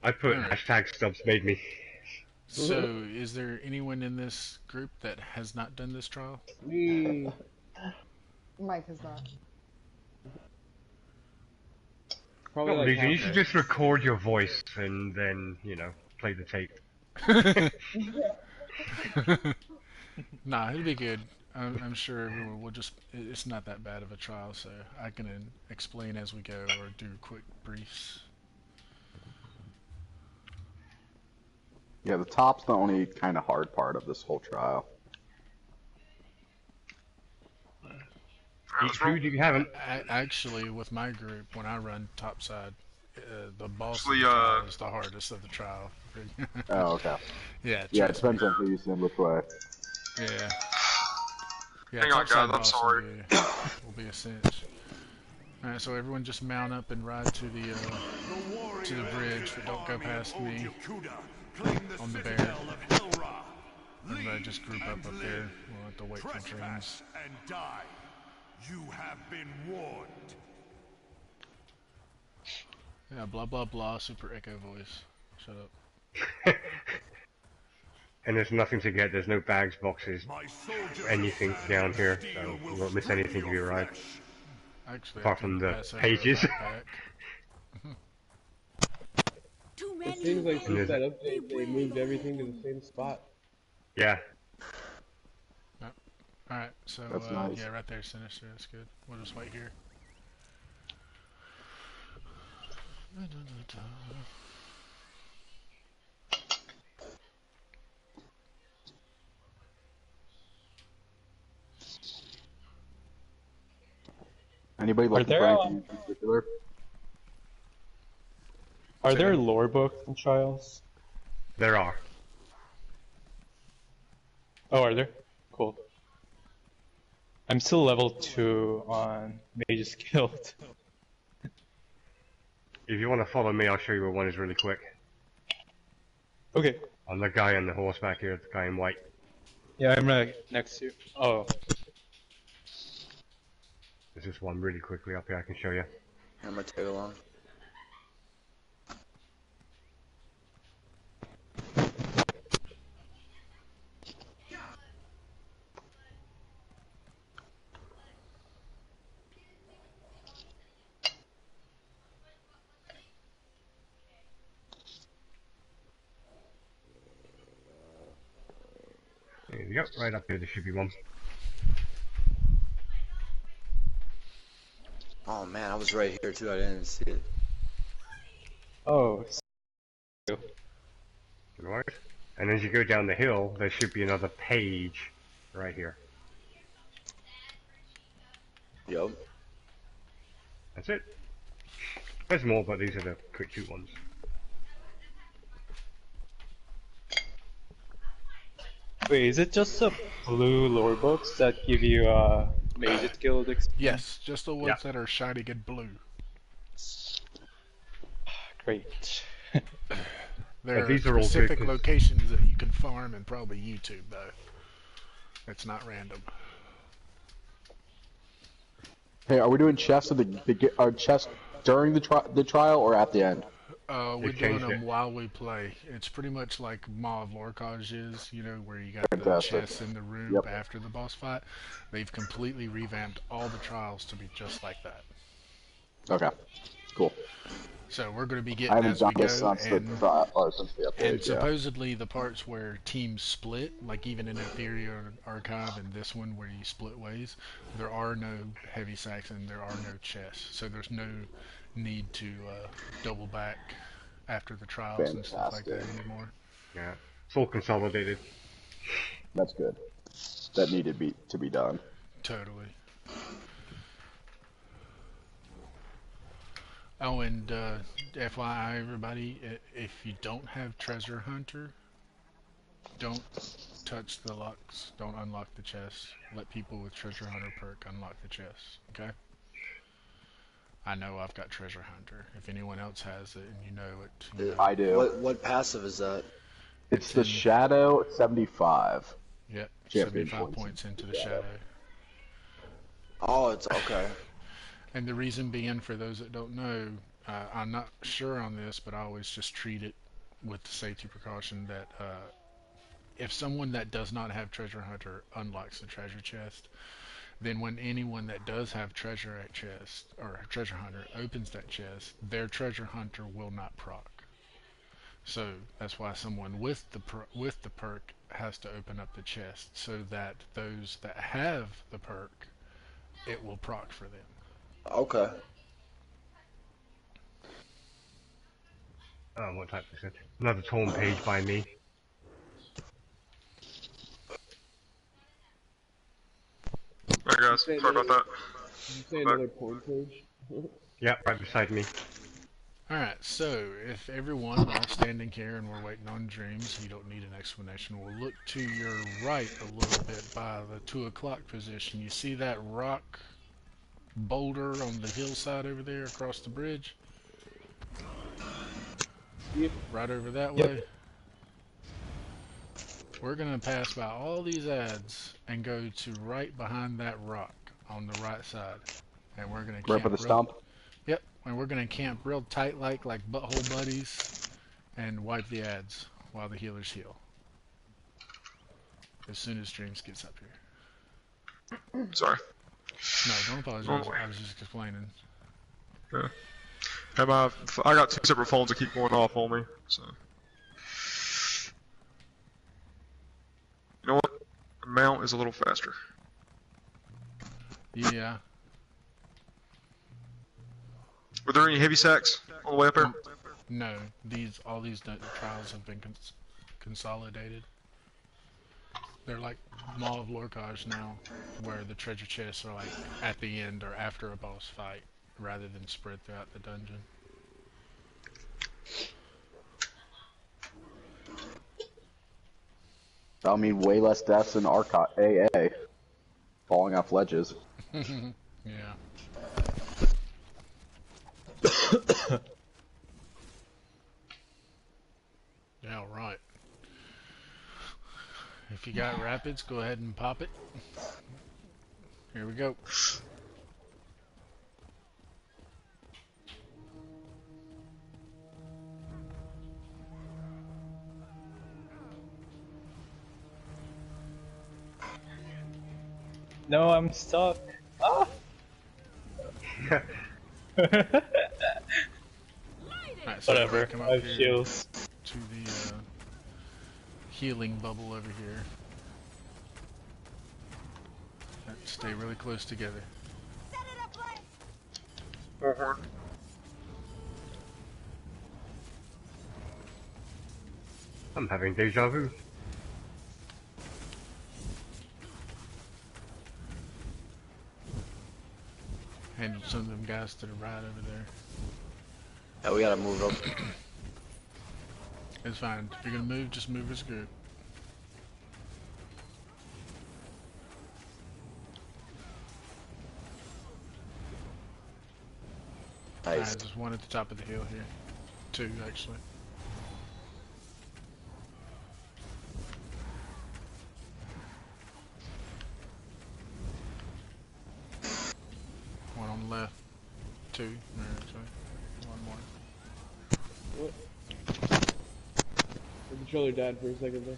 I put Alright. hashtag Stubbs made me. So, is there anyone in this group that has not done this trial? Me. Mike has not. Probably Not like Legion, half you of should Okay. us. just record your voice and then, play the tape. Nah, it'll be good. I'm sure everyone will just. It's not that bad of a trial, so I can explain as we go or do quick briefs. Yeah, the top's the only kind of hard part of this whole trial. Eat food if you haven't. Actually, with my group, when I run topside, the boss of Actually, the trial is the hardest of the trial. Oh, okay. Yeah, Yeah, it trust me. depends on who you send which way. Yeah. Yeah, hang on, guys. topside I'm boss sorry. will be a cinch. Alright, so everyone just mount up and ride to the bridge, but don't go past me on the bear. Everybody just group up there. We'll have to wait for trains. And die. You have been warned. Yeah, blah blah blah, super echo voice. Shut up. And there's nothing to get, there's no bags, boxes, My soldiers anything of down Sand here, and so Steel you will won't miss strip anything if you your arrive. flesh. Actually, Apart I from can the pass over a pages. backpack. Too It many seems like And since there's- that update, they moved everything to the same spot. Yeah. Alright, so That's nice. yeah, right there, Sinister, that's good. We'll just wait here. Anybody looking there, for anything in particular? Are there lore books and trials? There are. Oh, are there? Cool. I'm still level 2 on Mage's Guild. If you want to follow me, I'll show you where one is really quick. Okay. I'm the guy on the horseback here, the guy in white. Yeah, I'm right next to you. Oh, There's just one really quickly up here I can show you. I'm gonna tag along. There you go, right up here there should be one. Oh man, I was right here too. I didn't see it. oh. Right. And as you go down the hill, there should be another page right here. Yup. That's it. There's more, but these are the quick shoot ones. Wait, is it just the blue lore books that give you Mage's Guild experience? Yes, just the ones Yeah. that are shiny and blue. Great. There are these are all good specific 'cause- locations that you can farm and probably YouTube though. It's not random. Hey, are we doing chests of chests during the trial or at the end? We're They doing changed them it. while we play. It's pretty much like Maw of Lorcage is, you know, where you got the Fantastic. chests in the room Yep. after the boss fight. They've completely revamped all the trials to be just like that. Okay, cool. So we're going to be I getting haven't as we done this go, since the and, trial, or since the update. and Yeah. supposedly the parts where teams split, like even in Ethereal Archive and this one where you split ways, there are no heavy sacks and there are no chests. So there's no need to double back after the trials and stuff like that Fantastic. anymore. Yeah. It's all consolidated. That's good. That needed to be done. Totally. Oh, and FYI, everybody, if you don't have Treasure Hunter, don't touch the locks. Don't unlock the chests. Let people with Treasure Hunter perk unlock the chests. Okay? I know I've got Treasure Hunter. If anyone else has it and you know it, you know. I do. What passive is that? It's the Shadow 75. Yep, Champion 75 points points into the Shadow. shadow. Oh, it's okay. And the reason being, for those that don't know, I'm not sure on this, but I always just treat it with the safety precaution that if someone that does not have treasure hunter unlocks the treasure chest, then when anyone that does have treasure at chest or treasure hunter opens that chest, their treasure hunter will not proc. So that's why someone with the perk has to open up the chest so that those that have the perk, it will proc for them. Okay. What type is it? Another torn page by me. Alright guys, Say sorry about another, that. did you say I'm back. another porn page? Yep, right beside me. Alright, so if everyone, while standing here and we're waiting on dreams, you don't need an explanation, we'll look to your right a little bit by the 2 o'clock position. You see that rock boulder on the hillside over there across the bridge? Yep. Right over that Yep. way. We're going to pass by all these ads and go to right behind that rock on the right side. And we're going to Right for the stump. Yep, and we're going to camp real tight like butthole buddies and wipe the ads while the healers heal. As soon as Dreams gets up here. Sorry. No, don't apologize. Normally. I was just explaining. Yeah. I got 2 separate phones that keep going off on me, so. You know what? The mount is a little faster. Yeah. Were there any heavy sacks on the way up there? No, all these trials have been consolidated. They're like Maw of Lorcage now, where the treasure chests are like at the end or after a boss fight, rather than spread throughout the dungeon. That'll mean way less deaths in AA. Falling off ledges. Yeah. Yeah, right. If you got rapids, go ahead and pop it. Here we go. No, I'm stuck. Ah! Right, so Whatever, come up I have here shields. to the healing bubble over here. Stay really close together. Warhorn. I'm having deja vu. Handle some of them guys to the right over there. Yeah, we gotta move up. It's fine. If you're gonna move, just move as a group. Nice. Alright, there's one at the top of the hill here. 2, actually. One on the left. 2. No, actually. One more. What? The controller died for a second there.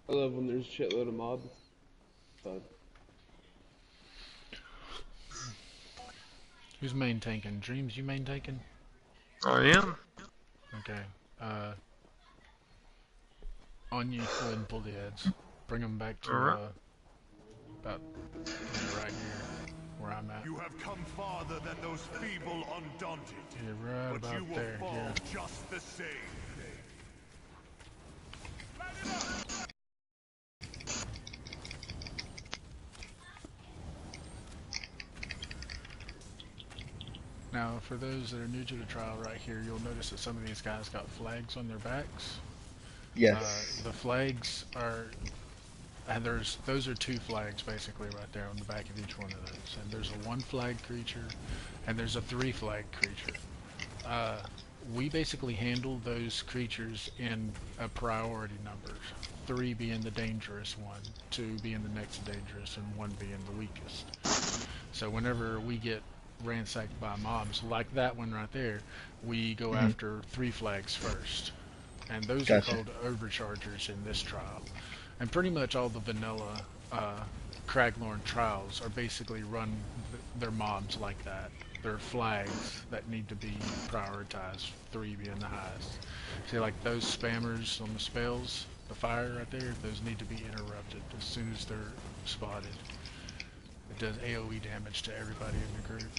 I love when there's a shitload of mobs. Fun. Who's main tanking? Dreams, you main tanking? I am. Okay. On you, go ahead and pull the heads. Bring them back to Alright. about right here, where I'm at. You have come farther than those feeble undaunted. Yeah, right But you about will there. fall Yeah. just the same. Now, for those that are new to the trial right here, you'll notice that some of these guys got flags on their backs. Yes. The flags are And those are 2 flags basically right there on the back of each one of those. And there's a 1 flag creature, and there's a 3 flag creature. We basically handle those creatures in a priority numbers. 3 being the dangerous one, 2 being the next dangerous, and 1 being the weakest. So whenever we get ransacked by mobs like that one right there, we go after 3 flags first. And those are called overchargers in this trial. And pretty much all the vanilla Craglorn trials are basically run their mobs like that. They're flags that need to be prioritized, 3 being the highest. See, like those spammers on the spells, the fire right there, those need to be interrupted as soon as they're spotted. It does AoE damage to everybody in the group.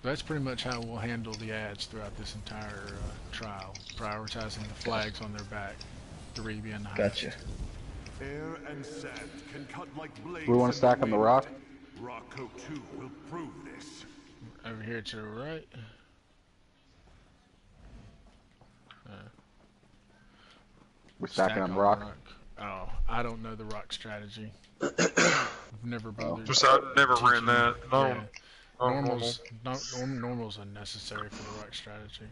That's pretty much how we'll handle the ads throughout this entire trial, prioritizing the flags on their back, 3 being the highest. Gotcha. Air and sand can cut like blades. We want to stack on the rock? Rock Coat 2 will prove this. Over here to the right. We're stacking on the rock. Oh, I don't know the rock strategy. I've never bothered. Just I never ran that. No. Yeah. Normal's unnecessary for the rock strategy.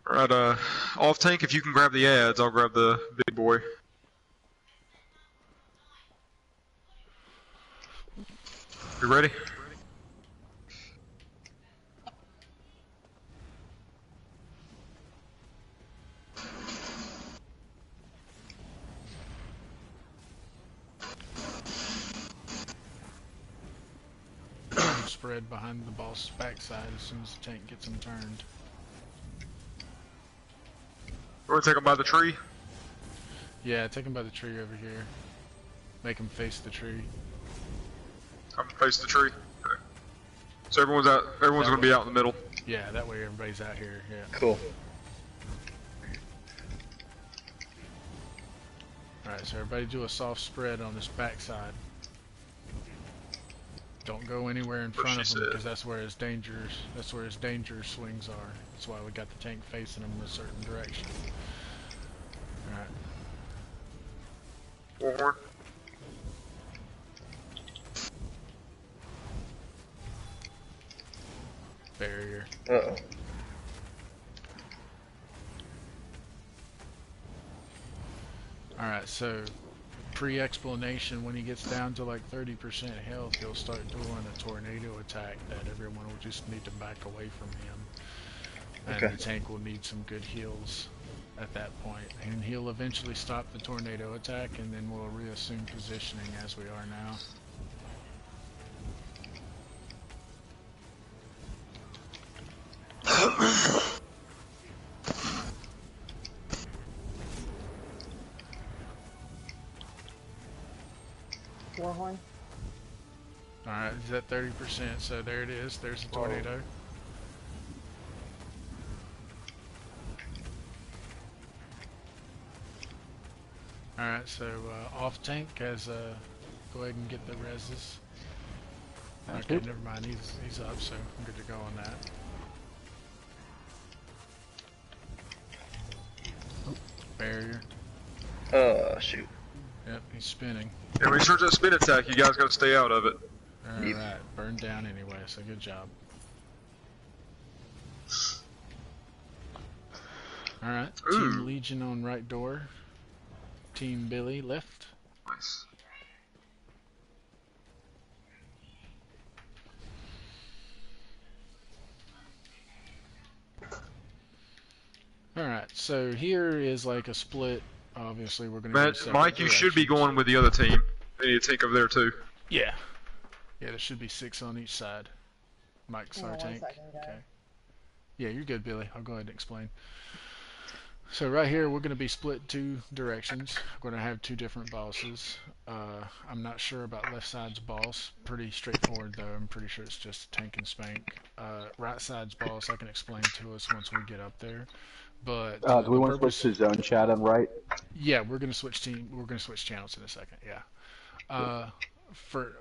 Alright, off tank, if you can grab the ads, I'll grab the big boy. You ready? Spread behind the boss's backside as soon as the tank gets him turned. We're gonna take him by the tree. Yeah, take him by the tree over here. Make him face the tree. I'm gonna face the tree. Okay. So everyone's gonna be out in the middle. Yeah, that way everybody's out here. Yeah. Cool. Alright, so everybody do a soft spread on this backside. Don't go anywhere in front of him because that's where his danger swings are. That's why we got the tank facing him in a certain direction. Alright. Warhorn. Barrier. Uh-oh. Alright, so pre-explanation, when he gets down to like 30% health, he'll start doing a tornado attack that everyone will just need to back away from him. And Okay. the tank will need some good heals at that point. And he'll eventually stop the tornado attack, and then we'll reassume positioning as we are now. Warhorn. Alright, he's at 30%, so there it is. There's the tornado. Alright, so off tank as go ahead and get the reses. Okay, never mind, he's up, so I'm good to go on that. Barrier. Shoot. Yep, he's spinning. Yeah, when he starts that spin attack, you guys gotta stay out of it. Alright, burned down anyway, so good job. Alright, Team Legion on right door. Team Billy left. Nice. Alright, so here is like a split. Obviously, we're going to Matt, Mike, you should be going with the other team. They need to tank over there too. Yeah. Yeah, there should be 6 on each side. Mike's our tank. Okay. Yeah, you're good, Billy. I'll go ahead and explain. So right here, we're going to be split 2 directions. We're going to have 2 different bosses. I'm not sure about left side's boss. Pretty straightforward, though. I'm pretty sure it's just tank and spank. Right side's boss, I can explain to us once we get up there. But do we want to switch to zone chat on right? yeah, we're going to switch team. We're going to switch channels in a second. Yeah. For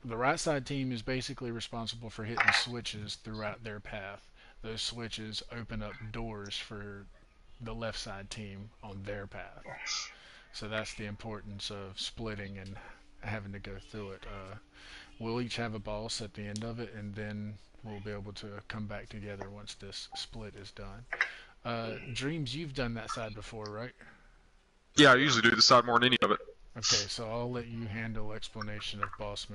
the right side team is basically responsible for hitting switches throughout their path. Those switches open up doors for the left side team on their path. So that's the importance of splitting and having to go through it. We'll each have a boss at the end of it, and then we'll be able to come back together once this split is done. Dreams, you've done that side before, right? Yeah, I usually do this side more than any of it. Okay, so I'll let you handle explanation of boss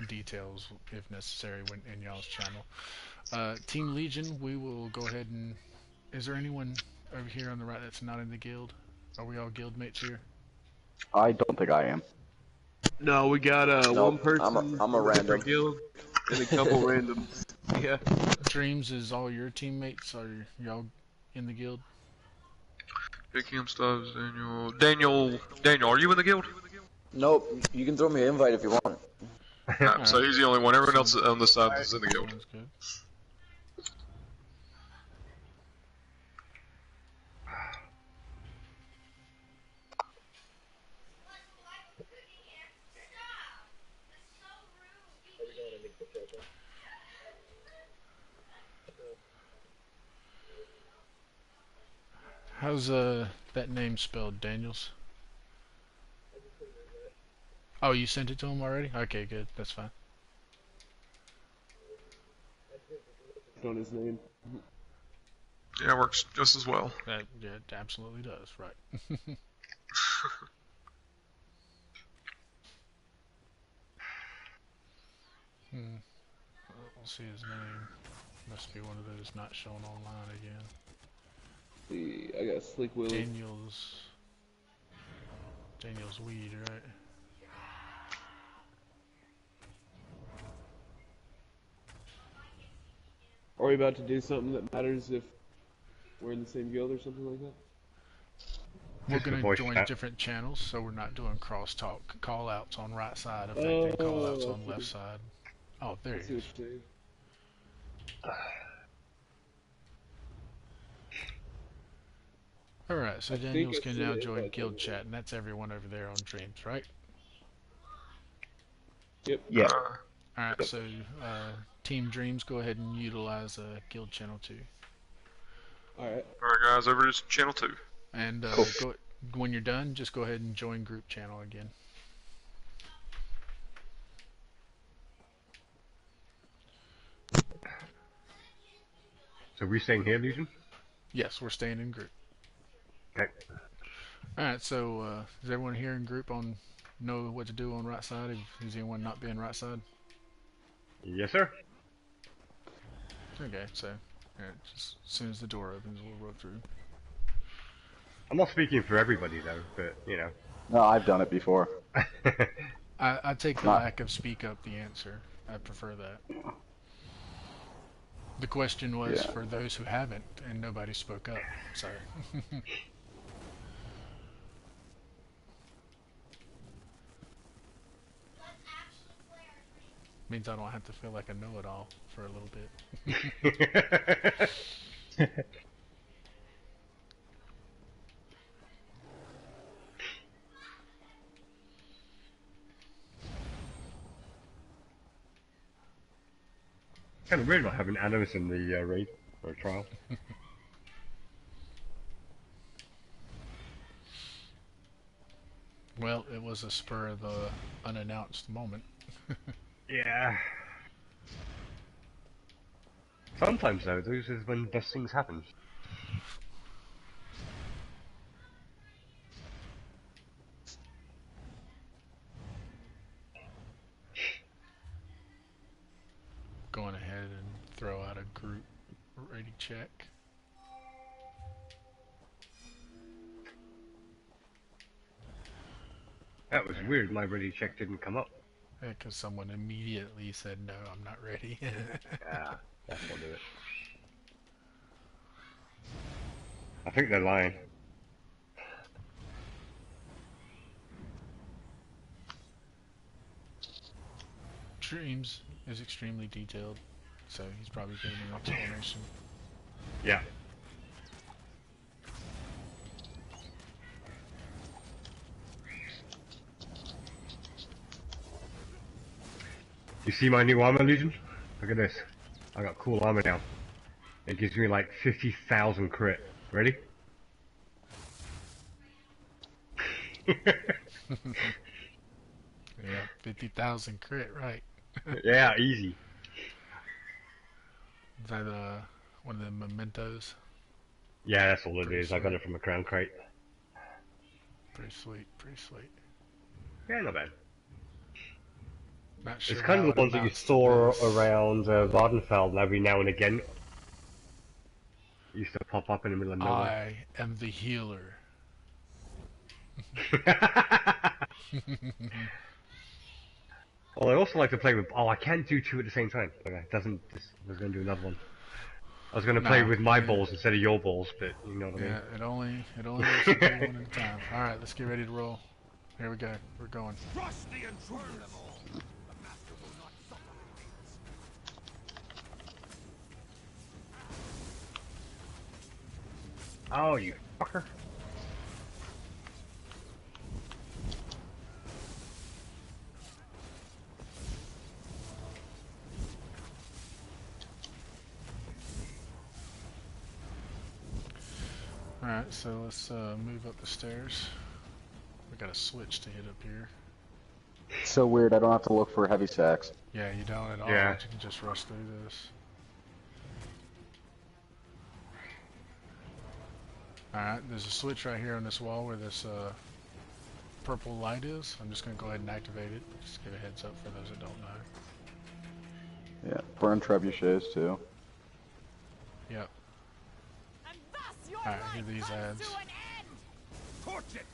details if necessary when in y'all's channel. Team Legion, we will go ahead and... Is there anyone over here on the right that's not in the guild? Are we all guild mates here? I don't think I am. No, we got Nope, one person I'm a from a random. different guild and a couple randoms. Yeah. Dreams, is all your teammates? Are y'all in the guild? Big Cam Stubbs, Daniel, are you in the guild? Nope, you can throw me an invite if you want. So he's the only one. Everyone else on this side is in the guild. Sounds good. How's that name spelled, Daniels? Oh, you sent it to him already? Okay, good. That's fine. On his name. Yeah, it works just as well. Yeah, it absolutely does. Right. We'll see his name. Must be one of those not shown online again. See, I got Slick Willie. Daniel's Weed, right? Are we about to do something that matters if we're in the same guild or something like that? We're going to join different channels, so we're not doing crosstalk. Call-outs on right side affecting call-outs on left side. Oh, there he is. Alright, so Daniels can now join guild chat, and that's everyone over there on Dreams, right? Yep. Yeah. Alright, so Team Dreams, go ahead and utilize guild channel 2. Alright. Alright guys, over to channel 2. And when you're done, just go ahead and join group channel again. So we're staying here, Legion? Yes, we're staying in group. Okay. Alright, so does everyone here in group know what to do on right side? Is anyone not being right side? Yes, sir. Okay, so just as soon as the door opens, we'll roll through. I'm not speaking for everybody though, but you know. No, I've done it before. I take the lack of speak up the answer. I prefer that. The question was for those who haven't, and nobody spoke up. Sorry. Means I don't have to feel like I know it all for a little bit. Kind of weird not having animus in the raid or trial. Well, it was a spur of the unannounced moment. Yeah. Sometimes though, those is when best things happen. Going ahead and throw out a group ready check. That was weird, my ready check didn't come up. Yeah, because someone immediately said, no, I'm not ready. Yeah, that's what do it. I think they're lying. Dreams is extremely detailed, so he's probably giving an explanation. Yeah. You see my new armor, Legion? Look at this. I got cool armor now. It gives me like 50,000 crit. Ready? Yeah, 50,000 crit, right? Yeah, easy. Is that one of the mementos? Yeah, that's all it Pretty is. I got sweet. it from a crown crate. Pretty sweet, pretty sweet. Yeah, not bad. Not It's sure kind how of it the ones that you amounts to saw this. around Vardenfeld every now and again. Used to pop up in the middle of nowhere. I am the healer. Well, I also like to play with. Oh, I can't do two at the same time. Okay, doesn't. I was going to do another one. I was going to play No, with my yeah, balls instead of your balls, but you know what I mean. yeah. It only lets you do one at a time. All right, let's get ready to roll. Here we go. We're going. Crush the intruders. The master will not suffer remains. Oh, you fucker! Alright, so let's move up the stairs. We got a switch to hit up here. It's so weird. I don't have to look for heavy sacks. Yeah, you don't at all. Yeah. You can just rush through this. Alright, there's a switch right here on this wall where this purple light is. I'm just going to go ahead and activate it. Just give a heads up for those that don't know. Yeah, burn trebuchets too. Yep. And thus your Alright, life here these comes ads. to an end. Torch it.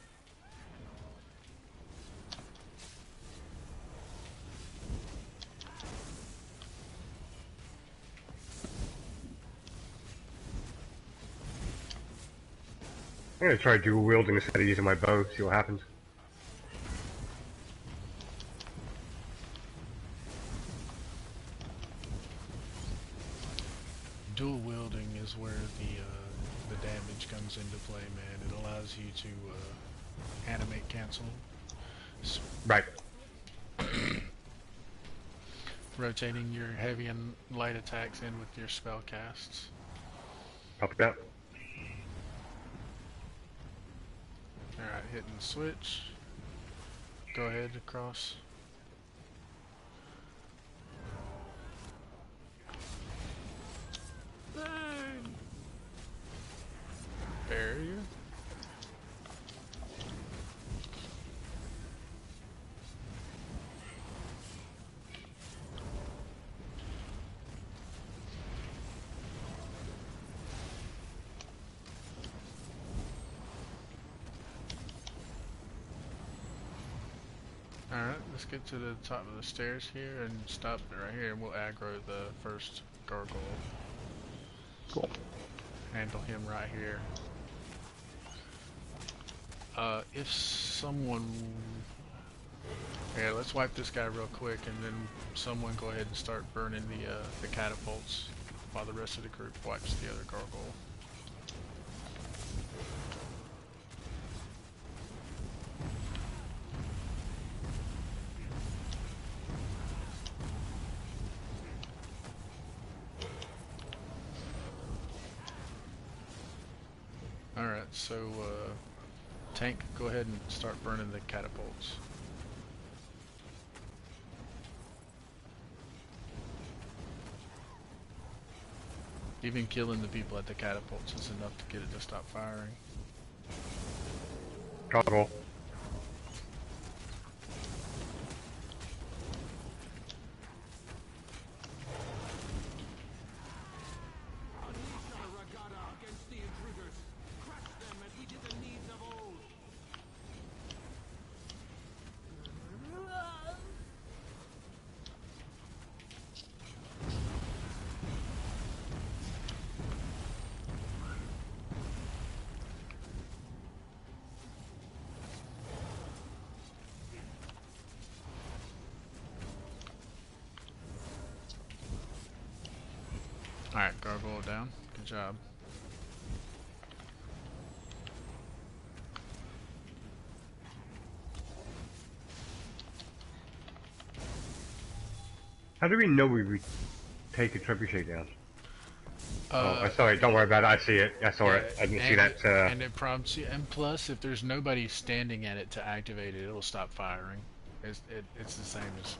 I'm going to try dual wielding instead of using my bow. See what happens. Dual wielding is where the damage comes into play, man. It allows you to animate cancel. Right. Rotating your heavy and light attacks in with your spell casts. Copy that. Alright, hitting the switch. Go ahead across. Burn. Barrier. Alright, let's get to the top of the stairs here and stop it right here and we'll aggro the first gargoyle. Cool. Handle him right here. If someone... Yeah, let's wipe this guy real quick and then someone go ahead and start burning the catapults while the rest of the group wipes the other gargoyle. Alright, so Tank, go ahead and start burning the catapults. Even killing the people at the catapults is enough to get it to stop firing. Gargoyle. Alright, gargoyle down. Good job. How do we know we would take a trebuchet down? Sorry, don't worry about it. I see it. I saw it. I didn't see that. And it prompts you. And plus, if there's nobody standing at it to activate it, it'll stop firing. It's the same as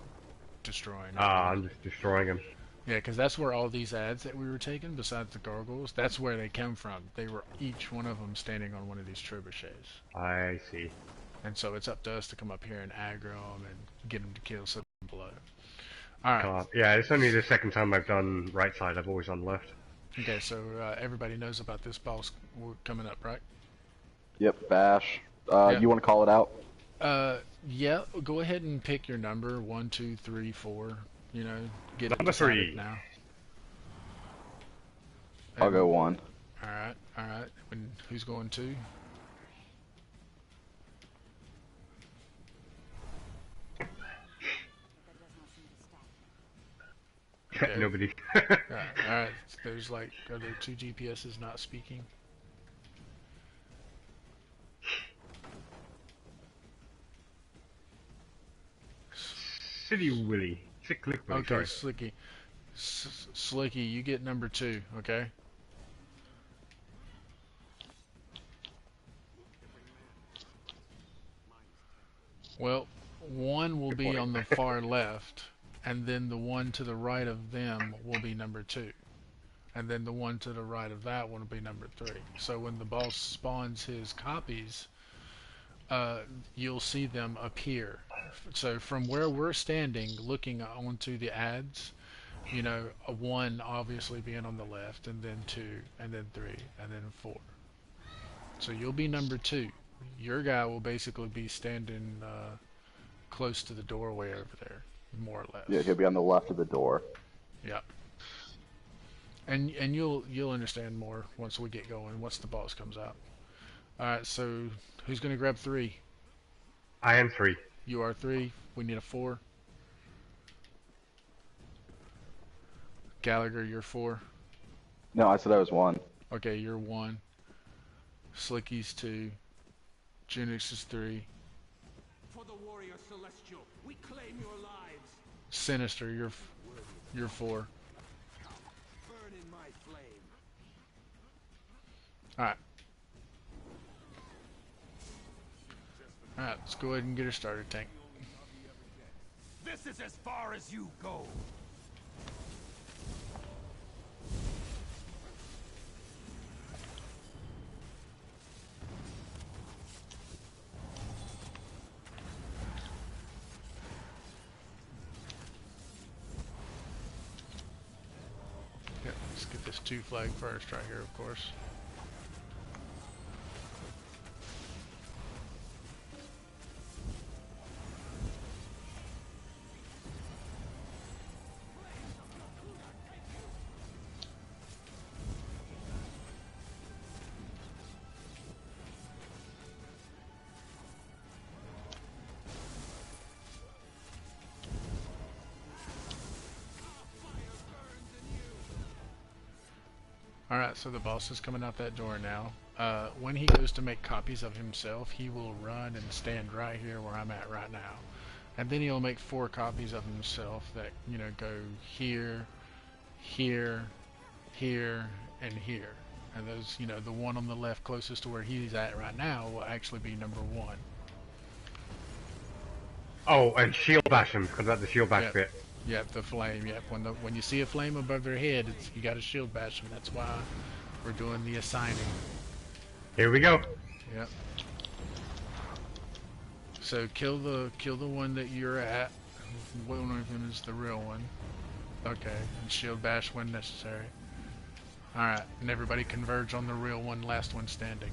destroying. I'm just destroying him. Yeah, because that's where all these ads that we were taking, besides the gargoyles, that's where they come from. They were each one of them standing on one of these trebuchets. I see. And so it's up to us to come up here and aggro them and get them to kill so they can blow. Alright. Yeah, it's only the second time I've done right side. I've always done left. Okay, so everybody knows about this boss coming up, right? Yep, bash. Yeah. You want to call it out? Yeah, go ahead and pick your number. 1, 2, 3, 4. You know, get number it decided 3 now. I'll go 1. Alright. Who's going 2? Okay. Nobody. Alright, there's like, are there 2 GPSs not speaking? City Willy. Slick Willy, Okay, sorry. Slicky. Slicky, you get number 2, okay? Well, 1 will be on the far left, and then the one to the right of them will be number 2. And then the one to the right of that one will be number 3. So when the boss spawns his copies, you'll see them appear. So from where we're standing, looking onto the ads, you know, a 1 obviously being on the left, and then 2, and then 3, and then 4. So you'll be number 2. Your guy will basically be standing close to the doorway over there, more or less. Yeah, he'll be on the left of the door. Yeah. And you'll understand more once we get going, once the boss comes out. Alright, so who's gonna grab 3? I am 3. You are 3. We need a 4. Gallagher, you're 4. No, I said I was 1. Okay, you're 1. Slicky's 2. Junix is 3. For the warrior celestial, we claim your lives. Sinister, you're 4. Burn in my flame. Alright. Alright, let's go ahead and get her started, Tank. This is as far as you go. Yeah, let's get this 2 flag first right here, of course. Alright, so the boss is coming out that door now. When he goes to make copies of himself, he will run and stand right here where I'm at right now. And then he'll make 4 copies of himself that, you know, go here, here, here, and here. And those, you know, the one on the left closest to where he's at right now will actually be number 1. Oh, and shield bash him, because that's the shield bash bit. Yep, the flame. Yep, when you see a flame above their head, you got to shield bash them. That's why we're doing the assigning. Here we go. Yep. So kill the one that you're at. One of them is the real one. Okay, and shield bash when necessary. All right, and everybody converge on the real one. Last one standing.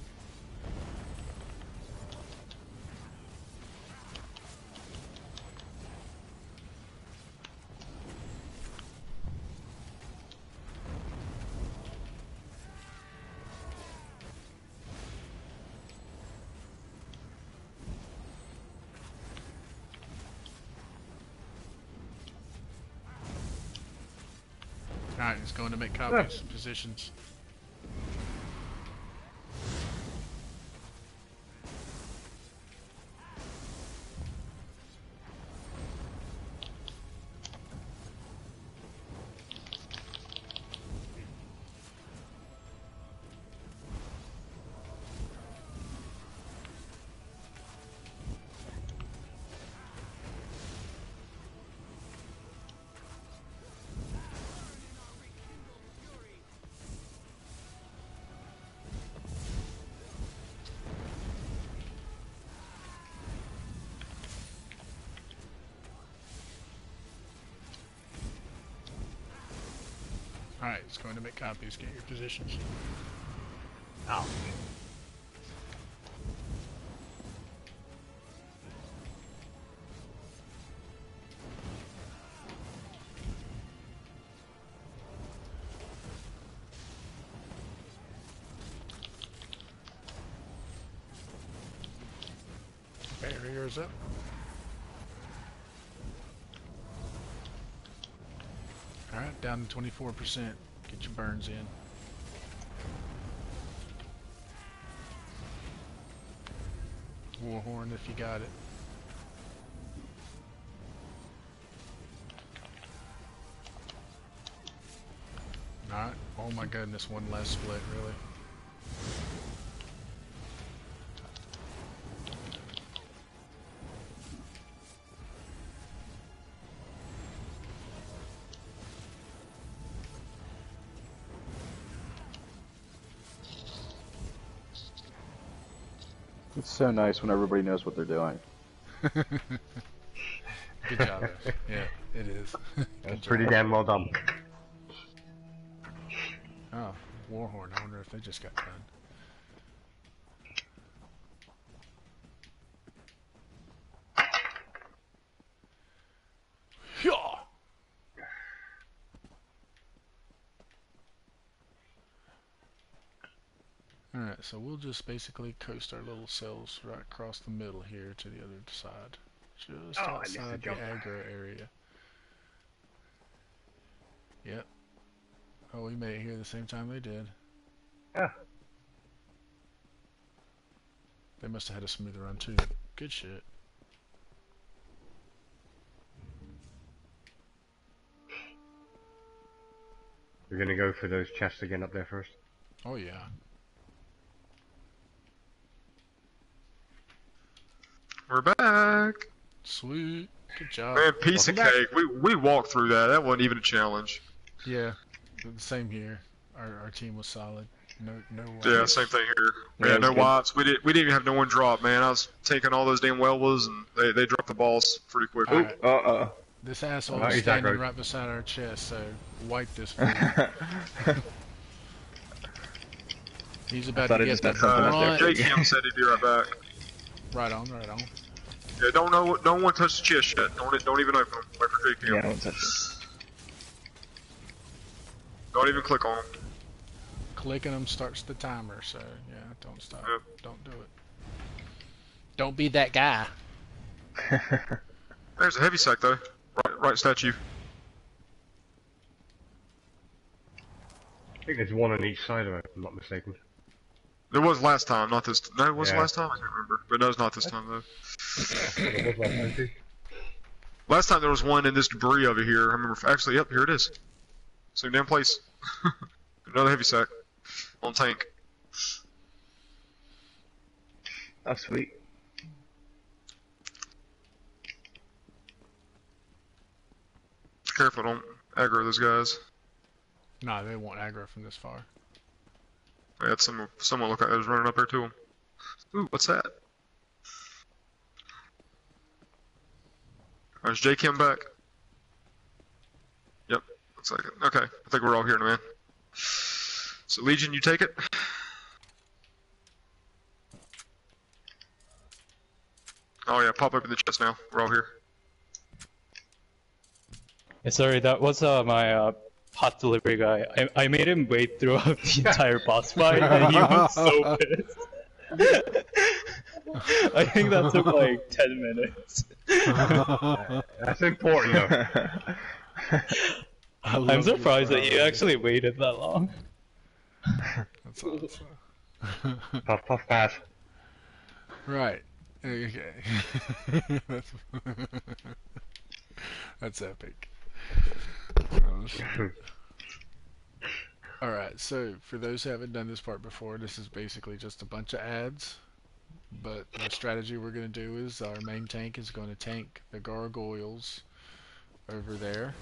Alright, he's going to make copies. Positions. Alright, it's going to make copies. Get your positions. Oh. Barriers up. Alright, down to 24%. Get your burns in. Warhorn if you got it. Alright. Oh my goodness, one last split, really. It's so nice when everybody knows what they're doing. Good job. Yeah, it is. That's pretty damn well done. Oh, Warhorn. I wonder if they just got done. Yeah. Alright, so we'll just basically coast our little cells right across the middle here to the other side. Just outside the aggro area. Yep. Oh, we made it here the same time they did. Yeah. They must have had a smooth run too. Good shit. We're gonna go for those chests again up there first. Oh yeah. We're back. Sweet. Good job. Man, piece of cake. We walked through that. That wasn't even a challenge. Yeah. The same here. Our team was solid. No wipes. Yeah, same thing here. Yeah, Yeah, no good. wipes. We didn't even have no one drop, man. I was taking all those damn Welwas and they dropped the balls pretty quick. Alright. This asshole Oh, is he's standing aggroed. right beside our chest, so wipe this fool. He's about to thought I get just the had something up there. brunt. Jake Kim said he'd be right back. Right on, right on. Yeah, don't want to touch the chest yet. Don't even open them. Wait for Jake Kim. Yeah, I don't touch it. Don't even click on them. Clicking them starts the timer, so yeah, don't stop. Yep. Don't do it. Don't be that guy. There's a heavy sack though. Right statue. I think there's one on each side of it, if I'm not mistaken. There was last time, not this. No, it was Yeah. last time. I can't remember, but no, it's not this time though. It was last time too. Last time there was one in this debris over here. I remember. Actually, yep, here it is. Same damn place. Another heavy sack on tank. Oh, sweet. Careful, don't aggro those guys. Nah, they won't aggro from this far. I had someone look like I was running up there to him. Ooh, what's that? Is J Kim back? Yep, looks like it. Okay, I think we're all here now, man. So Legion, you take it. Oh yeah, pop open the chest now. We're all here. Sorry, that was my pot delivery guy. I made him wait throughout the entire boss fight, and he was so pissed. I think that took like 10 minutes. That's important though. I'm surprised that you actually waited that long. That's awesome. Puff puff pass. Right. Okay. That's epic. Alright, so for those who haven't done this part before, this is basically just a bunch of ads. But the strategy we're going to do is our main tank is going to tank the gargoyles over there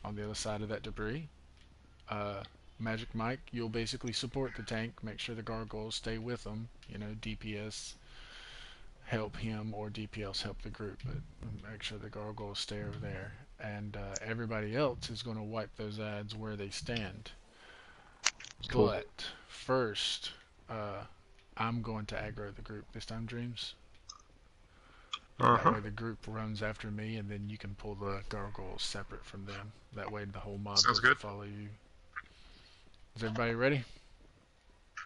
on the other side of that debris. Magic Mike, you'll basically support the tank, make sure the gargoyles stay with them. You know, DPS help him or DPS help the group, but make sure the gargoyles stay over there. and everybody else is going to wipe those ads where they stand. Cool. But first, I'm going to aggro the group this time, Dreams. That way the group runs after me, and then you can pull the gargoyles separate from them. That way the whole mob Sounds doesn't good. follow you. Is everybody ready?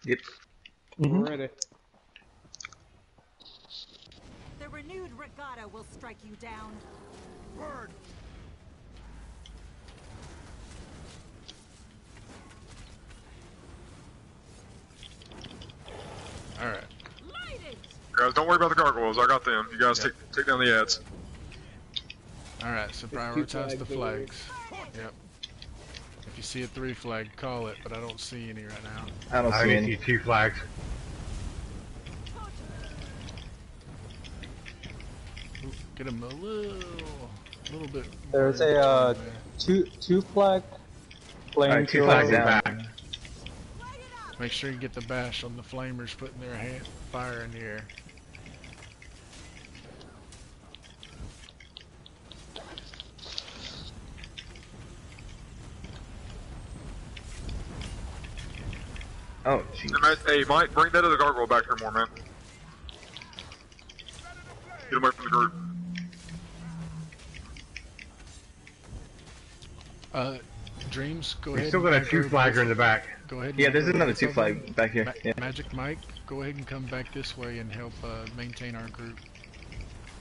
Yep. We're ready. The renewed regatta will strike you down. Bird. Alright. Light it! Guys, don't worry about the gargoyles. I got them. You guys take down the ads. Alright, so There's 2 prioritize the flags flags. Yep. If you see a 3 flag, call it, but I don't see any right now. I don't I see only any. see 2 flags. Ooh, get them a little bit. There's more in a between there. two flag flame. Alright, 2 flags Flags down. back. Make sure you get the bash on the flamers putting their fire in the air. Oh, jeez. Hey, Mike, bring that other gargoyle back here more, man. Get away from the group. Dreams, go We ahead. still got a 2 flagger in the back. Go ahead. Yeah, and there's aggro another this 2 other flag back here. Yeah. Magic Mike, go ahead and come back this way and help maintain our group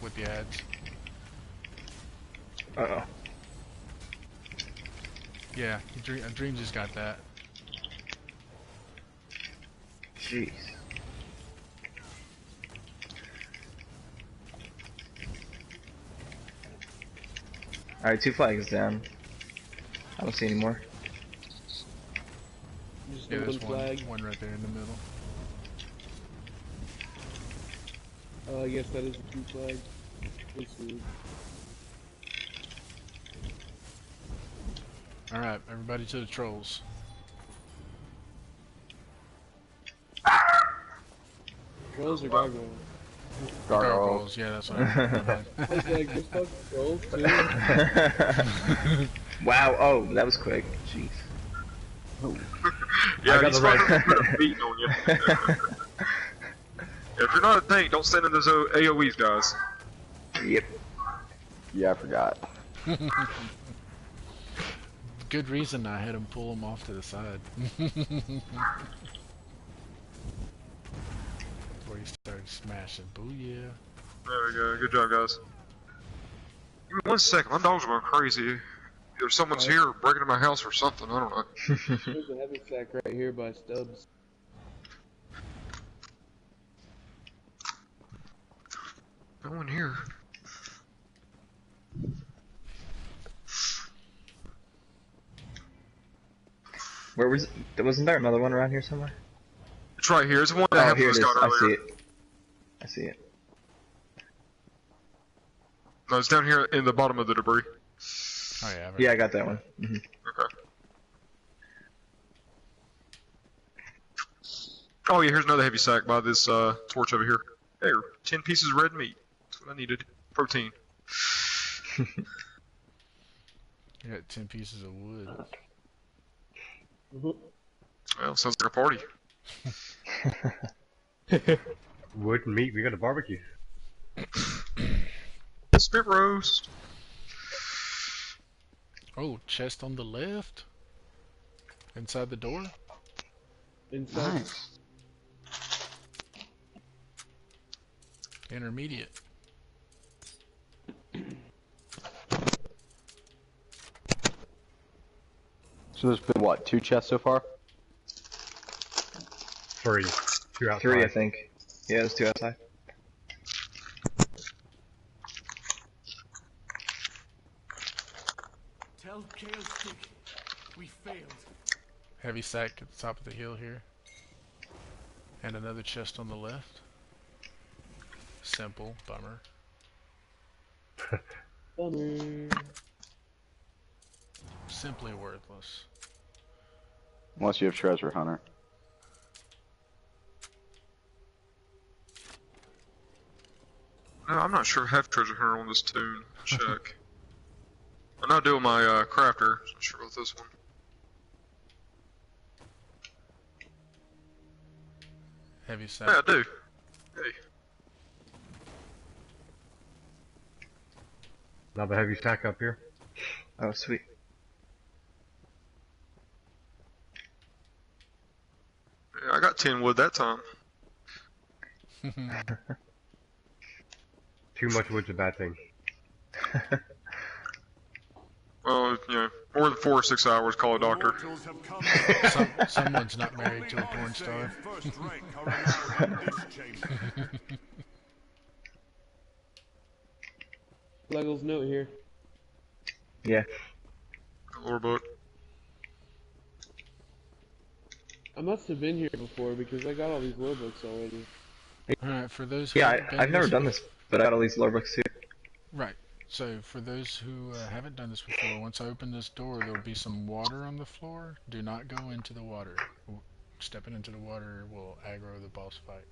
with the ads. Uh-oh. Yeah, Dreams has got that. Jeez. Alright, 2 flags down. I don't see any more. Just Yeah, one there's flag. one right there in the middle. I guess that is a 2 flag. Let's see. Alright, everybody to the trolls. Trolls or gargoyles? Gargoyles, yeah, that's what I meant. I was like, there's fucking trolls too. Wow, oh, that was quick. Jeez. Yeah, got he's the right- fucking put a beating on you. If you're not a tank, don't stand in those AoEs, guys. Yep. Yeah, I forgot. Good reason I had him pull them off to the side. Before he started smashing. Booyah. There we go. Good job, guys. Give me 1 second. My dog's going crazy. Either someone's here breaking into my house or something. I don't know. There's a heavy sack right here by Stubbs. No one here. Where was? Wasn't there another one around here somewhere? It's right here. It's the one that Oh, happened here it to is. Scott I see earlier. it. I see it. No, it's down here in the bottom of the debris. Oh yeah, Yeah, I got that one. Okay. Oh yeah, here's another heavy sack by this torch over here. There, 10 pieces of red meat. That's what I needed. Protein. You got 10 pieces of wood. Well, sounds like a party. Wood and meat, we got a barbecue. Spit roast. Oh, chest on the left? Inside the door? Inside. Nice. Intermediate. So there's been what, 2 chests so far? 3. 2 outside. 3, I think. Yeah, there's 2 outside. Tell Counsil we failed. Heavy sack at the top of the hill here. And another chest on the left. Simple, bummer. Bummer. Simply worthless. Unless you have treasure hunter. No, I'm not sure I have treasure hunter on this tune. Check. I'm not doing my crafter. So I'm sure about this one. Heavy sack. Yeah, I do. Hey. Another heavy stack up here. Oh, sweet. Yeah, I got 10 wood that time. Too much wood's a bad thing. Well, you know, more than 4 or 6 hours, call a doctor. Someone's not married to a porn star. Legal's note here. Yeah. Lore book. I must have been here before because I got all these lore books already. Alright, for those who Yeah, haven't been I've never this- done this, but I got all these lore books too. Right. So for those who haven't done this before, once I open this door, there'll be some water on the floor. Do not go into the water. Stepping into the water will aggro the boss fight.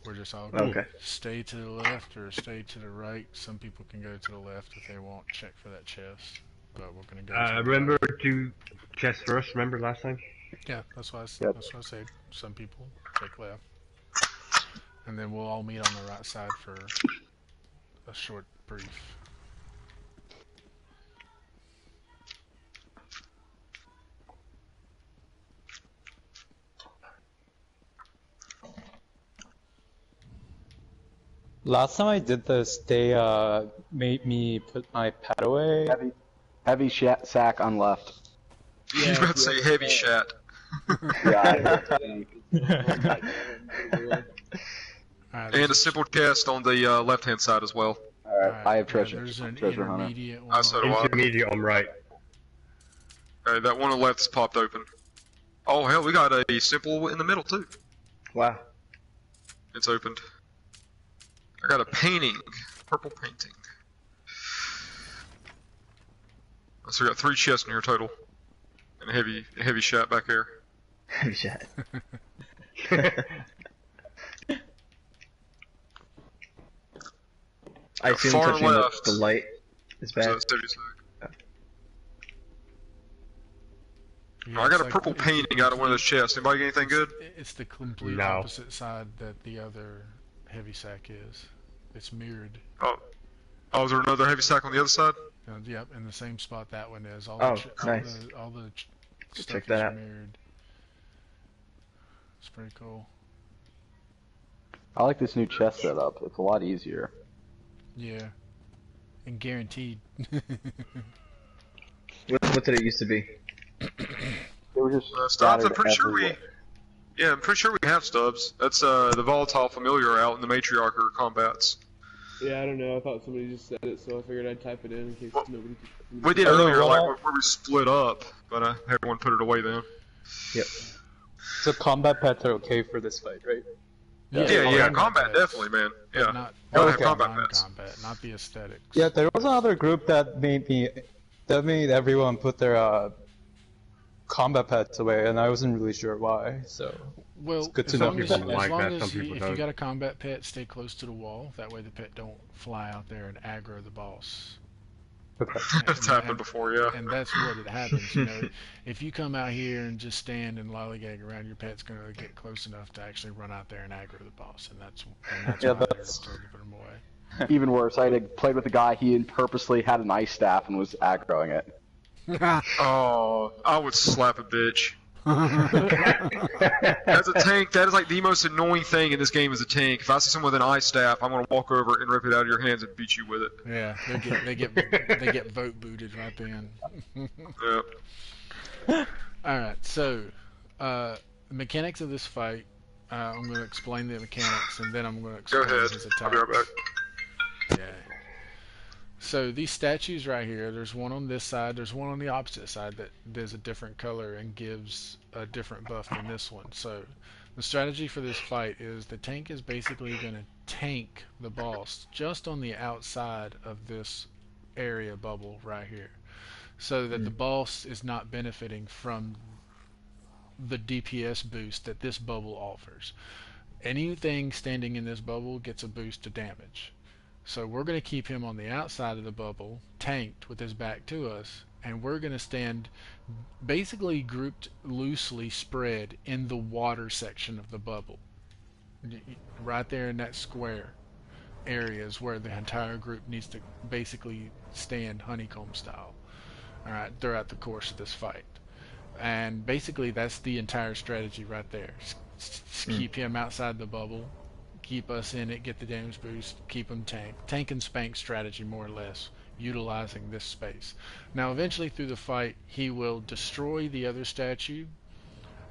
We're just all going Okay. stay to the left or stay to the right. Some people can go to the left if they won't check for that chest. But we're gonna go. To the Remember right. to chest first. Remember last time? Yeah, that's why Yep. that's what I said. Some people take left, and then we'll all meet on the right side for a short brief. Last time I did this, they made me put my pet away. Heavy sack on left. You was about to say heavy shat. Alright, And a simple chest on the left-hand side as well. Alright, I have treasure. There's an Treasure hunter. intermediate one. So do I. Intermediate on right. Okay, that one on the left's popped open. Oh hell, we got a simple in the middle too. Wow. It's opened. I got a painting, purple painting. So we got 3 chests in here total, and a heavy shat back there. Heavy chat. I assume Far touching left. the light is So bad. that's heavy sack. Yeah, I it's got a like- purple it's painting out of one of those chests. Anybody get anything good? It's the complete No. opposite side that the other heavy sack is. It's mirrored. Oh, is there another heavy sack on the other side? Yep, in the same spot that one is. All Oh, the nice. all the Go stuff check is that out. mirrored. It's pretty cool. I like this new chest setup. It's a lot easier. Yeah. And guaranteed. What did it used to be? They were just Stubs, scattered I'm pretty sure everywhere. I'm pretty sure we have stubs. That's the volatile familiar out in the matriarch or combats. Yeah, I don't know. I thought somebody just said it, so I figured I'd type it in case nobody. We did Oh, no, earlier, well- like where we split up, but everyone put it away then. Yep. So combat pets are okay for this fight, right? Yeah, combat definitely, man. Yeah, Not gotta okay. have combat pets. non-combat, not the aesthetics. Yeah, there was another group that made everyone put their combat pets away, and I wasn't really sure why. So Well, good to as know. long as, Some people as, like long that, as some you, people if you don't. got a combat pet, stay close to the wall. That way the pet don't fly out there and aggro the boss. okay. That's happened before, yeah. And that's what it happens, you know. If you come out here and just stand and lollygag around, your pet's gonna get close enough to actually run out there and aggro the boss, and that's Yeah, why that's- they're told to put them away. Even worse, I had played with a guy. He purposely had an ice staff and was aggroing it. Oh, I would slap a bitch. As a tank, that is like the most annoying thing in this game as a tank. If I see someone with an ice staff, I'm gonna walk over and rip it out of your hands and beat you with it. Yeah, they get vote booted right then. Yep. All right, so the mechanics of this fight. I'm going to explain the mechanics, and then I'm going to Go explain ahead. his I'll attack. be right back. Yeah. So these statues right here, there's one on this side, there's one on the opposite side that there's a different color and gives a different buff than this one. So the strategy for this fight is the tank is basically going to tank the boss just on the outside of this area bubble right here, so that the boss is not benefiting from the DPS boost that this bubble offers. Anything standing in this bubble gets a boost to damage. So we're going to keep him on the outside of the bubble, tanked with his back to us, and we're going to stand basically grouped loosely spread in the water section of the bubble. Right there in that square area is where the entire group needs to basically stand honeycomb style, all right, throughout the course of this fight. And basically that's the entire strategy right there. Keep him outside the bubble, keep us in it, get the damage boost, keep him tank and spank strategy, more or less, utilizing this space. Now eventually through the fight he will destroy the other statue,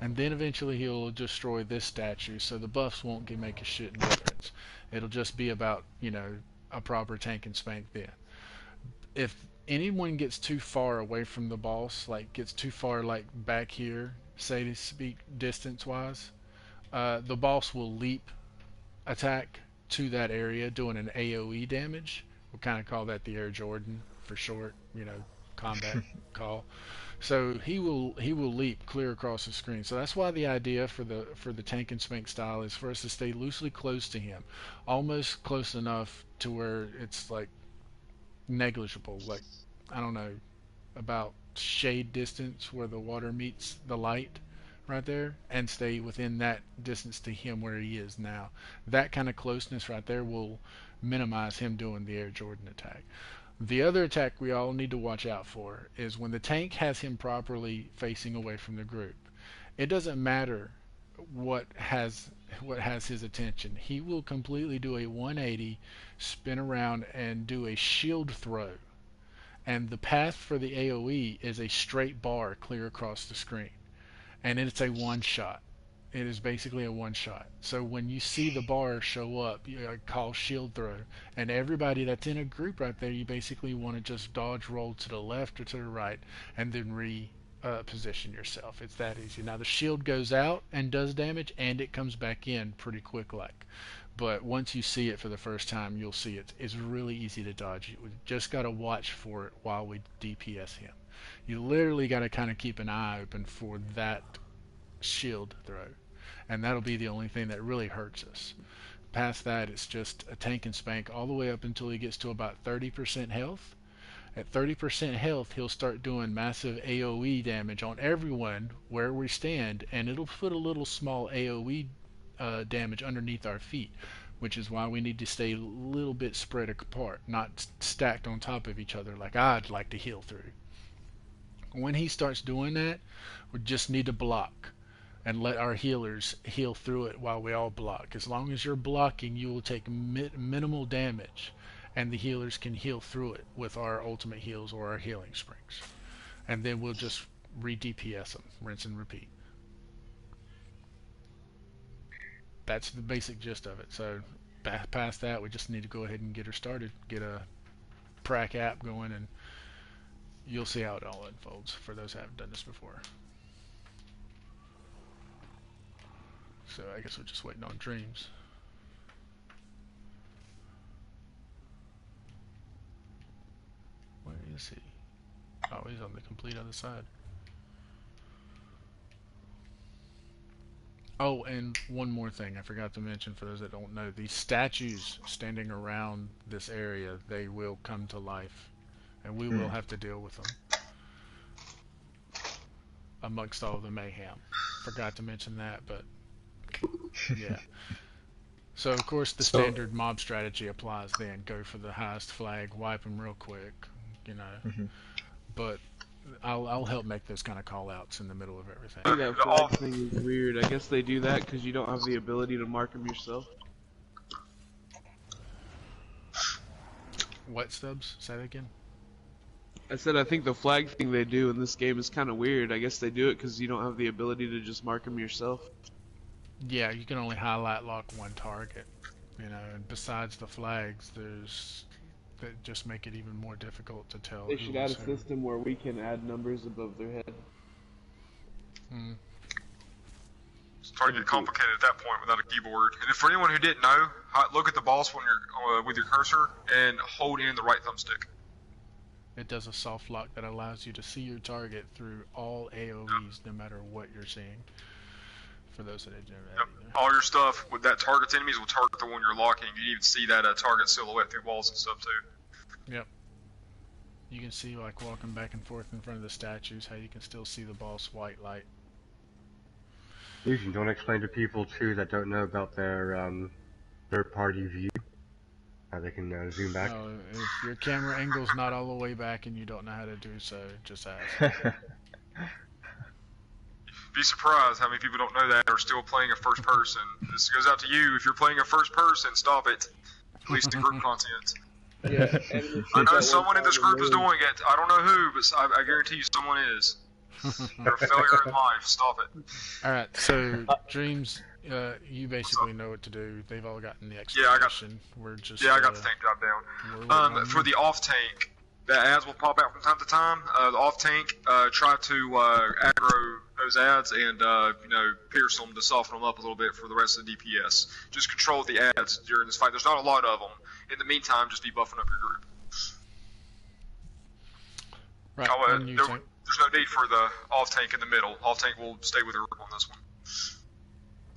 and then eventually he'll destroy this statue, so the buffs won't make a shit difference. It'll just be about, you know, a proper tank and spank then. If anyone gets too far away from the boss, like gets too far like back here, say to speak distance wise, the boss will leap attack to that area doing an AoE damage. We'll kind of call that the Air Jordan for short, you know, combat call. So he will leap clear across the screen. So that's why the idea for the tank and spank style is for us to stay loosely close to him, almost close enough to where it's like negligible, like I don't know, about shade distance where the water meets the light right there, and stay within that distance to him where he is now. That kind of closeness right there will minimize him doing the Air Jordan attack. The other attack we all need to watch out for is when the tank has him properly facing away from the group. It doesn't matter what has his attention. He will completely do a 180, spin around, and do a shield throw. And the path for the AoE is a straight bar clear across the screen. And it's a one shot. It is basically a one shot. So when you see the bar show up, you call shield throw, and everybody that's in a group right there, you basically want to just dodge roll to the left or to the right, and then position yourself. It's that easy. Now the shield goes out and does damage, and it comes back in pretty quick like. But once you see it for the first time, you'll see it. It's really easy to dodge. You just got to watch for it while we DPS him. You literally got to kind of keep an eye open for that shield throw, and that'll be the only thing that really hurts us. Past that, it's just a tank and spank all the way up until he gets to about 30% health. At 30% health, he'll start doing massive AoE damage on everyone where we stand, and it'll put a little small AoE damage underneath our feet, which is why we need to stay a little bit spread apart, not stacked on top of each other like I'd like to heal through. When he starts doing that, we just need to block and let our healers heal through it while we all block. As long as you're blocking, you will take minimal damage, and the healers can heal through it with our ultimate heals or our healing springs. And then we'll just re-DPS them, rinse and repeat. That's the basic gist of it. So past that, we just need to go ahead and get her started, get a prac app going, and you'll see how it all unfolds for those who haven't done this before. So I guess we're just waiting on Dreams. Where is he? Oh, he's on the complete other side. Oh, and one more thing I forgot to mention for those that don't know. These statues standing around this area, they will come to life, and we will have to deal with them amongst all the mayhem. Forgot to mention that, but yeah. So of course the standard mob strategy applies then. Go for the highest flag, wipe them real quick, you know. But I'll help make those kind of call outs in the middle of everything. I think that flag thing is weird. I guess they do that because you don't have the ability to mark them yourself. What, Stubbs? Say that again? I said I think the flag thing they do in this game is kind of weird. I guess they do it because you don't have the ability to just mark them yourself. Yeah, you can only highlight lock one target, you know, and besides the flags, there's that just make it even more difficult to tell. They should add a system where we can add numbers above their head. It's starting to get complicated at that point without a keyboard. And for anyone who didn't know, look at the boss when you're with your cursor and hold in the right thumbstick. It does a soft lock that allows you to see your target through all AoEs, no matter what you're seeing. For those that didn't know Yep. that either. All your stuff with that target's enemies will target the one you're locking. You even see that target silhouette through walls and stuff too. Yep. You can see, like, walking back and forth in front of the statues, how you can still see the boss white light. Usually, you don't explain to people too that don't know about their third-party view, how they can zoom back. No, if your camera angle's not all the way back and you don't know how to do so, just ask. Be surprised how many people don't know that are still playing a first person. This goes out to you. If you're playing a first person, stop it. At least the group content. Yeah, I know someone in this group is doing it. I don't know who, but I guarantee you someone is. You're a failure in life. Stop it. Alright, so, Dreams, you basically know what to do. They've all gotten the Yeah, I got- explanation. We're just, Yeah, I got the tank job down. For the off tank, the ads will pop out from time to time. The off tank, try to aggro those ads and pierce them to soften them up a little bit for the rest of the DPS. Just control the ads during this fight. There's not a lot of them. In the meantime, just be buffing up your group. Right, on you, tank. There's no need for the off tank in the middle. Off tank will stay with the group on this one.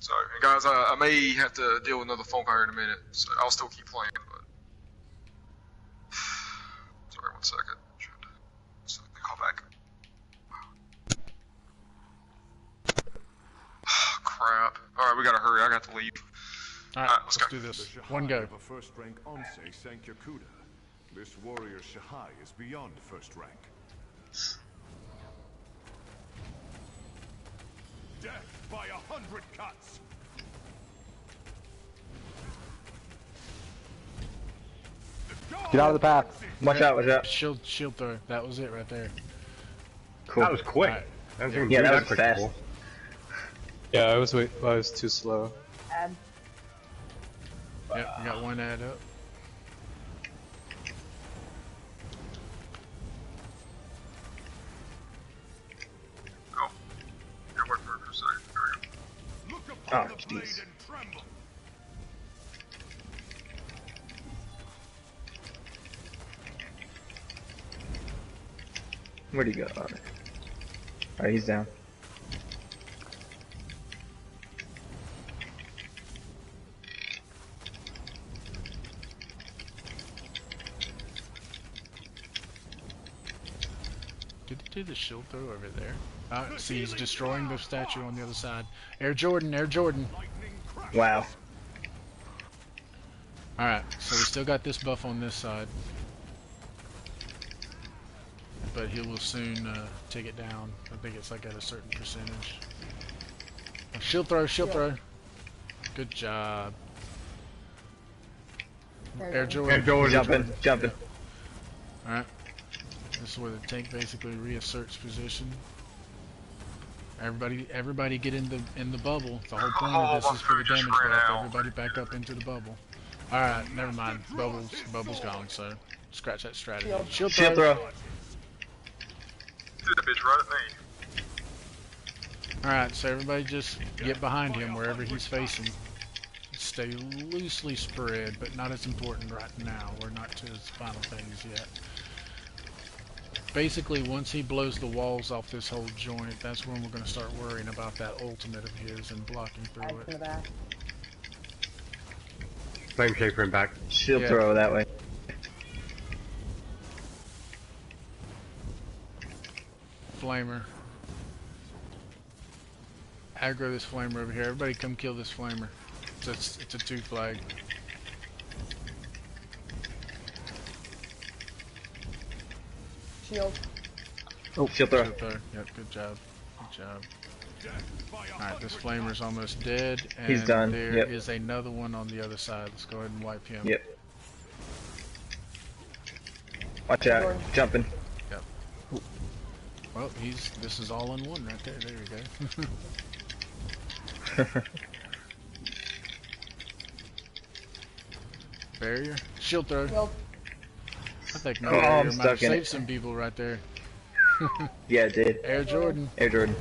So, and guys, I may have to deal with another phone call here in a minute, so I'll still keep playing. But sorry, 1 second. So call back. Crap. All right, we gotta hurry. I got to leave. Alright, let's go. do this. One go. A first rank Onsei Sankyakuda. This warrior Shahai is beyond first rank. Death by 100 cuts. Get out of the path. Watch out, watch out. Shield throw. That was it right there. Cool. That was quick. Alright. I didn't Yeah, do that was quick fast. before. Yeah, I was too slow. Add. Yep, we got one ad up. Oh. Yeah, wait for a second. There we go. Look Oh, upon the blade jeez. and tremble. Where'd he go? Alright, he's down. Did he do the shield throw over there? See, he's destroying the statue on the other side. Air Jordan, Air Jordan. Wow. Alright, so we still got this buff on this side. But he will soon take it down. I think it's like at a certain percentage. Oh, shield throw, shield throw. Good job. Air Jordan. Jumping. Alright. This is where the tank basically reasserts position. Everybody get in the bubble. The whole point of this is for the damage buff. Everybody back up into the bubble. Alright, never mind. Bubble's gone, so scratch that strategy. Shield Shield throw. throw. Threw that bitch right at me. Alright, so everybody just get behind him wherever he's facing. Stay loosely spread, but not as important right now. We're not to his final phase yet. Basically, once he blows the walls off this whole joint, that's when we're going to start worrying about that ultimate of his and blocking Add through to the it. back. Flame shaper and back. Shield Yeah. throw that way. Flamer. Aggro this flamer over here. Everybody come kill this flamer. It's a 2 flag. Shield. Oh, shield throw. Shield throw. Yep, good job. Good job. Alright, this flamer's almost dead. And He's done, there yep. is another one on the other side. Let's go ahead and wipe him. Yep. Watch out. Jumping. Well, this is all in one right there. There we go. Barrier. Shield throw. Shield. I think no Oh, barrier I'm might stuck have in saved it. some people right there. Yeah, it did. Air Jordan. Air Jordan.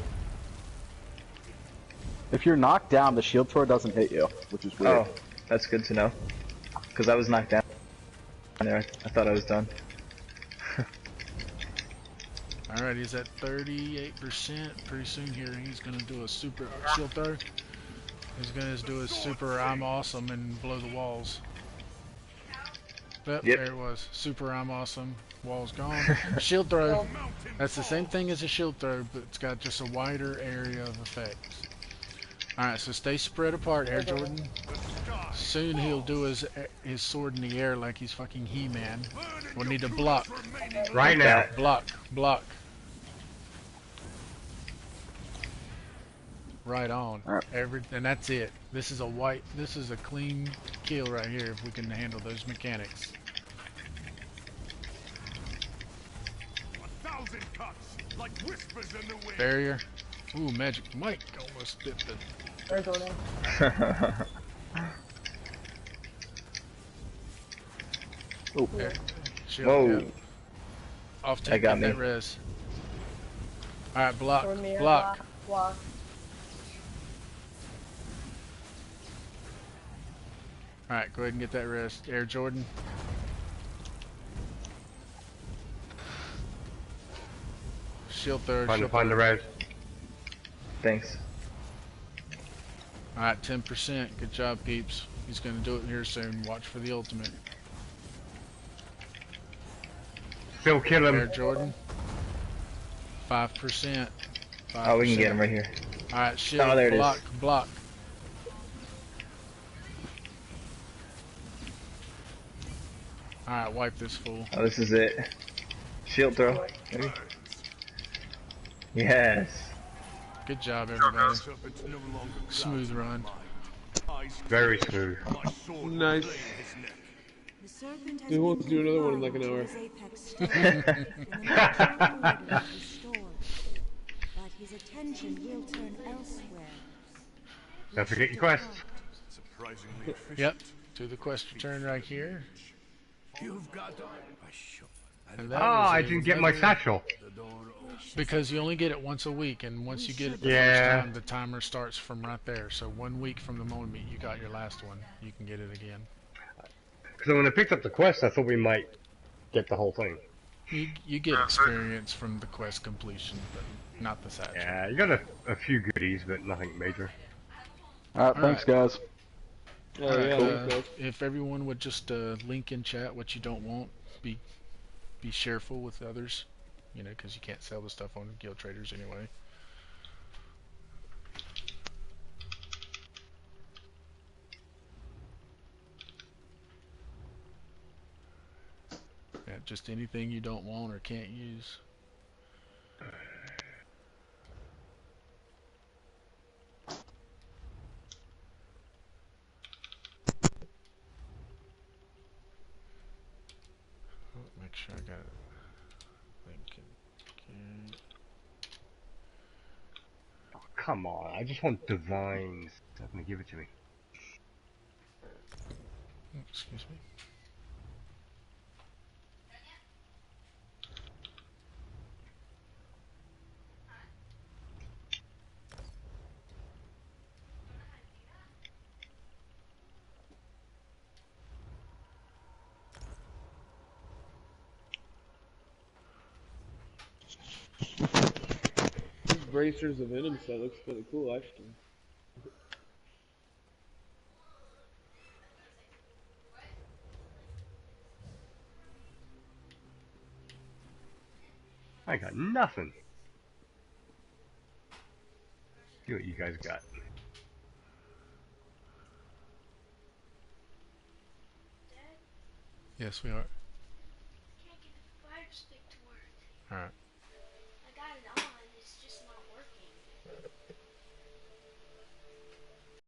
If you're knocked down, the shield throw doesn't hit you, which is weird. Oh, that's good to know. Because I was knocked down. There, I thought I was done. Alright, he's at 38%. Pretty soon here, he's gonna do a super shield throw. He's gonna do a super I'm awesome and blow the walls. Yep, there it was. Super I'm awesome. Walls gone. Shield throw. That's the same thing as a shield throw, but it's got just a wider area of effects. Alright, so stay spread apart, Air Jordan. Soon he'll do his sword in the air like he's fucking He-Man. We'll need to block. Right now. Block. Block. Right on. And that's it. This is a clean kill right here if we can handle those mechanics. 1,000 cuts, like whispers in the wind. Barrier. Ooh, Magic Mike almost bit the... There's Jordan. Oh. Shield, Whoa. yeah. Off I take got that me. res. Alright, block. Jordan, me, Block. Block. Alright, go ahead and get that res. Air Jordan. Shield third. Trying to find the res. Thanks. Alright, 10%. Good job, peeps. He's gonna do it here soon. Watch for the ultimate. Still kill Air him. Jordan. 5%. Oh, we can get him right here. Alright, shield. Oh, there it is. Block. Block. Alright, wipe this fool. Oh, this is it. Shield throw. Maybe. Yes. Good job, everybody. Smooth run. Very smooth. Nice. Who wants to do another one in like an hour? But his attention will turn elsewhere. Don't forget your quests. Yep, do the quest return right here. You've got And Oh, that was I didn't get my satchel. Because you only get it once a week, and once you get it the Yeah. first time, the timer starts from right there. So 1 week from the moment you got your last one, you can get it again. So when I picked up the quest, I thought we might get the whole thing. You get experience from the quest completion, but not the satchel. Yeah, you got a few goodies, but nothing major. Alright, thanks guys. Oh Alright, yeah. if everyone would just link in chat what you don't want, be shareful with others, you know, because you can't sell the stuff on Guild Traders anyway. Yeah, just anything you don't want or can't use. Make sure I got it. Lincoln. Okay. Oh, come on, I just want divines. They're gonna give it to me. Excuse me. This Bracers of Venom set looks pretty cool, actually. I got nothing. See what you guys got. Yes, we are. Can't get the fire stick to work. Alright. I got it on, it's just not working.